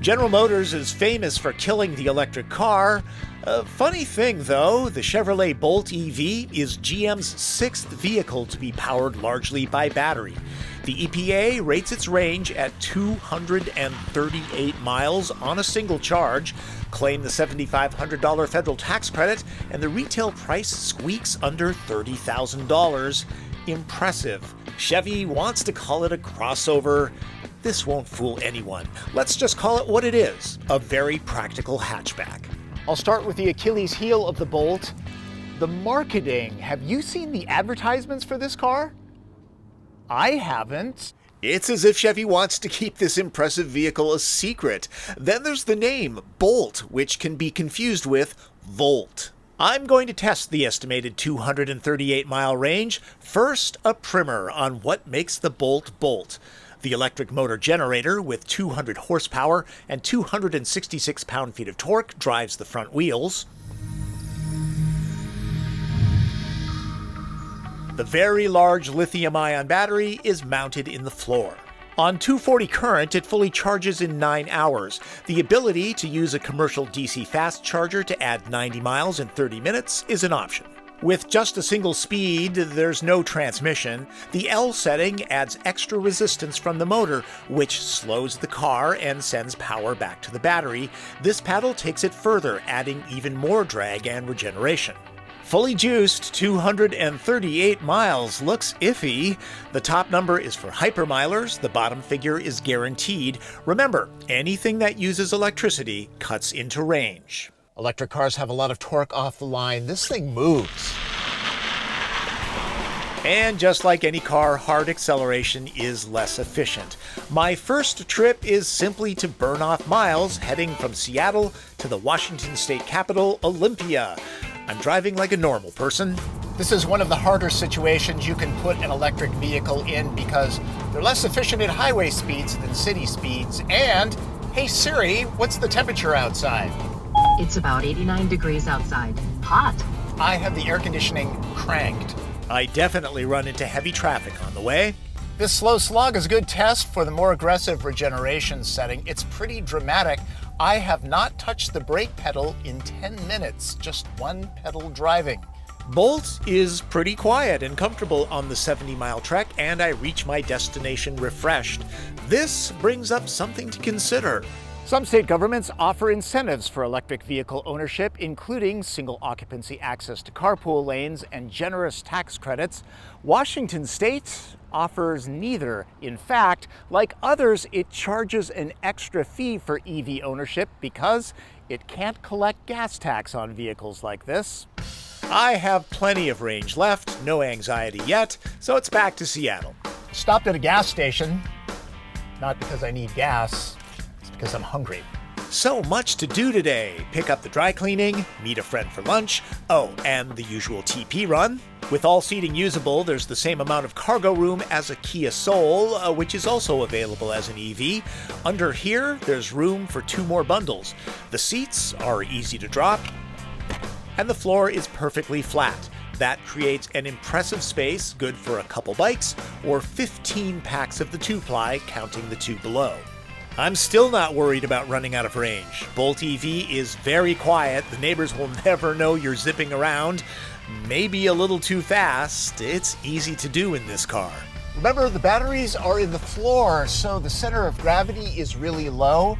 General Motors is famous for killing the electric car. Funny thing though, the Chevrolet Bolt EV is GM's sixth vehicle to be powered largely by battery. The EPA rates its range at 238 miles on a single charge, claim the $7,500 federal tax credit, and the retail price squeaks under $30,000. Impressive. Chevy wants to call it a crossover. This won't fool anyone. Let's just call it what it is, a very practical hatchback. I'll start with the Achilles heel of the Bolt. The marketing. Have you seen the advertisements for this car? I haven't. It's as if Chevy wants to keep this impressive vehicle a secret. Then there's the name, Bolt, which can be confused with Volt. I'm going to test the estimated 238-mile range. First, a primer on what makes the Bolt Bolt. The electric motor generator with 200 horsepower and 266 pound-feet of torque drives the front wheels. The very large lithium-ion battery is mounted in the floor. On 240 current, it fully charges in 9 hours. The ability to use a commercial DC fast charger to add 90 miles in 30 minutes is an option. With just a single speed, there's no transmission. The L setting adds extra resistance from the motor, which slows the car and sends power back to the battery. This paddle takes it further, adding even more drag and regeneration. Fully juiced, 238 miles looks iffy. The top number is for hypermilers, the bottom figure is guaranteed. Remember, anything that uses electricity cuts into range. Electric cars have a lot of torque off the line. This thing moves. And just like any car, hard acceleration is less efficient. My first trip is simply to burn off miles heading from Seattle to the Washington state capital, Olympia. I'm driving like a normal person. This is one of the harder situations you can put an electric vehicle in because they're less efficient at highway speeds than city speeds. And, hey Siri, what's the temperature outside? It's about 89 degrees outside. Hot. I have the air conditioning cranked. I definitely run into heavy traffic on the way. This slow slog is a good test for the more aggressive regeneration setting. It's pretty dramatic. I have not touched the brake pedal in 10 minutes, just one pedal driving. Bolt is pretty quiet and comfortable on the 70-mile trek, and I reach my destination refreshed. This brings up something to consider. Some state governments offer incentives for electric vehicle ownership, including single occupancy access to carpool lanes and generous tax credits. Washington state offers neither. In fact, like others, it charges an extra fee for EV ownership because it can't collect gas tax on vehicles like this. I have plenty of range left, no anxiety yet, so it's back to Seattle. Stopped at a gas station, not because I need gas, it's because I'm hungry. So much to do today. Pick up the dry cleaning, meet a friend for lunch, and the usual TP run. With all seating usable, there's the same amount of cargo room as a Kia Soul, which is also available as an EV. Under here, there's room for 2 more bundles. The seats are easy to drop, and the floor is perfectly flat. That creates an impressive space, good for a couple bikes, or 15 packs of the 2-ply, counting the 2 below. I'm still not worried about running out of range. Bolt EV is very quiet. The neighbors will never know you're zipping around. Maybe a little too fast. It's easy to do in this car. Remember, the batteries are in the floor, so the center of gravity is really low.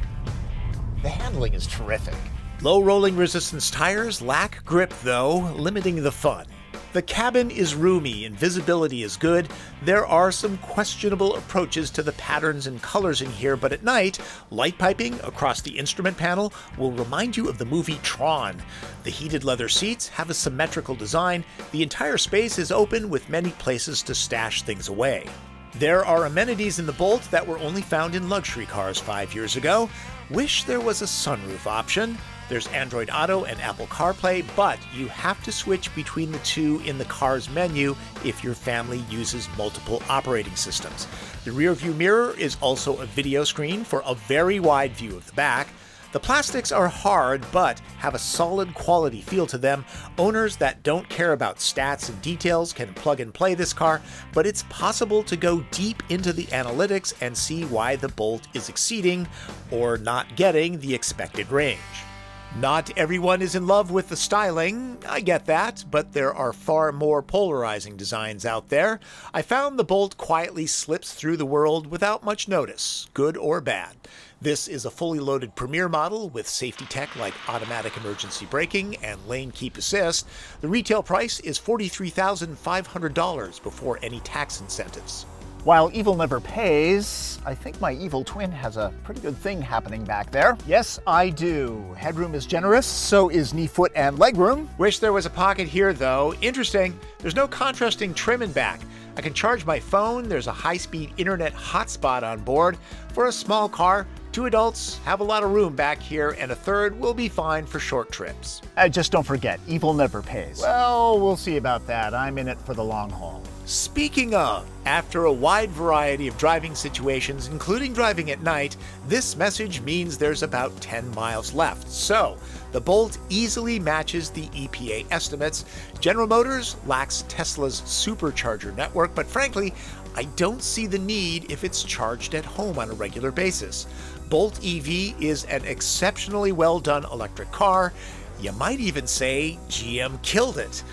The handling is terrific. Low rolling resistance tires lack grip though, limiting the fun. The cabin is roomy and visibility is good. There are some questionable approaches to the patterns and colors in here, but at night, light piping across the instrument panel will remind you of the movie Tron. The heated leather seats have a symmetrical design. The entire space is open with many places to stash things away. There are amenities in the Bolt that were only found in luxury cars 5 years ago. Wish there was a sunroof option. There's Android Auto and Apple CarPlay, but you have to switch between the two in the car's menu if your family uses multiple operating systems. The rear view mirror is also a video screen for a very wide view of the back. The plastics are hard but have a solid quality feel to them. Owners that don't care about stats and details can plug and play this car, but it's possible to go deep into the analytics and see why the Bolt is exceeding or not getting the expected range. Not everyone is in love with the styling, I get that, but there are far more polarizing designs out there. I found the Bolt quietly slips through the world without much notice, good or bad. This is a fully loaded Premier model with safety tech like automatic emergency braking and lane keep assist. The retail price is $43,500 before any tax incentives. While evil never pays, I think my evil twin has a pretty good thing happening back there. Yes, I do. Headroom is generous, so is knee, foot, and legroom. Wish there was a pocket here though. Interesting, there's no contrasting trim in back. I can charge my phone, there's a high-speed internet hotspot on board. For a small car, 2 adults have a lot of room back here, and a third will be fine for short trips. Just don't forget, evil never pays. Well, we'll see about that. I'm in it for the long haul. Speaking of, after a wide variety of driving situations, including driving at night, this message means there's about 10 miles left. So, the Bolt easily matches the E.P.A. estimates. General Motors lacks Tesla's supercharger network, but frankly, I don't see the need if it's charged at home on a regular basis. Bolt EV is an exceptionally well-done electric car. You might even say GM killed it.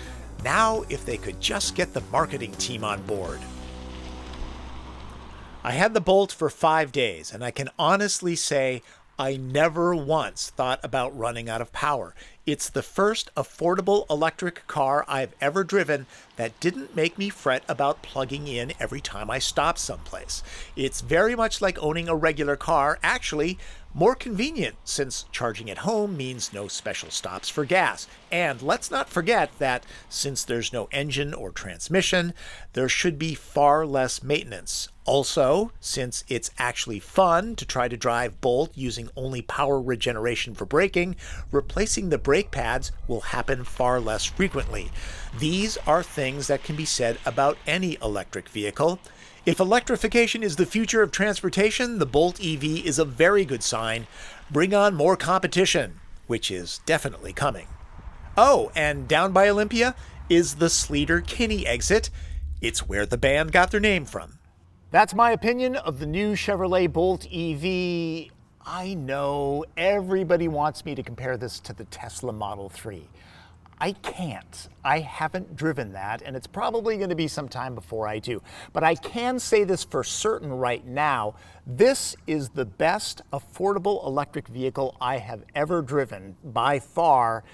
Now, if they could just get the marketing team on board. I had the Bolt for 5 days, and I can honestly say I never once thought about running out of power. It's the first affordable electric car I've ever driven that didn't make me fret about plugging in every time I stopped someplace. It's very much like owning a regular car, actually more convenient since charging at home means no special stops for gas. And let's not forget that since there's no engine or transmission, there should be far less maintenance. Also, since it's actually fun to try to drive Bolt using only power regeneration for braking, replacing the brake pads will happen far less frequently. These are things that can be said about any electric vehicle. If electrification is the future of transportation, the Bolt EV is a very good sign. Bring on more competition, which is definitely coming. Oh, and down by Olympia is the Sleater-Kinney exit. It's where the band got their name from. That's my opinion of the new Chevrolet Bolt EV. I know everybody wants me to compare this to the Tesla Model 3. I can't. I haven't driven that, and it's probably going to be some time before I do. But I can say this for certain right now. This is the best affordable electric vehicle I have ever driven, by far.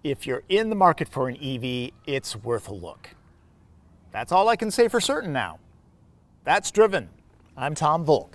If you're in the market for an EV, it's worth a look. That's all I can say for certain now. That's Driven. I'm Tom Voelk.